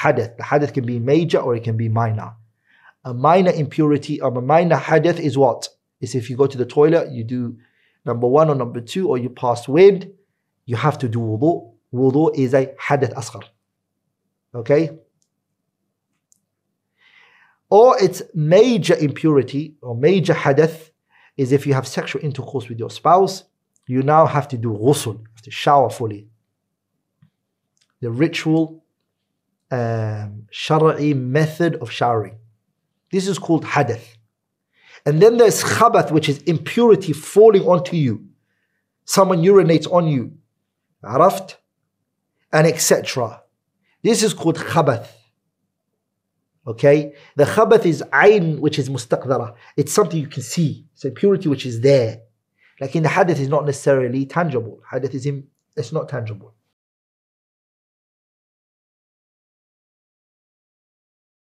hadith. The hadith can be major or it can be minor. A minor impurity or a minor hadith is what? Is if you go to the toilet, you do number 1 or number 2, or you pass wind, you have to do wudu. Wudu is a hadith asghar. Okay? Or it's major impurity or major hadith is if you have sexual intercourse with your spouse, you now have to do ghusl, you have to shower fully. The ritual, shar'i method of showering. This is called hadith. And then there's khabath, which is impurity falling onto you. Someone urinates on you. Araft? And etc. This is called khabath. Okay? The khabath is ayn, which is mustaqdara. It's something you can see. It's impurity which is there. Like in the hadith is not necessarily tangible. Hadith is it's not tangible.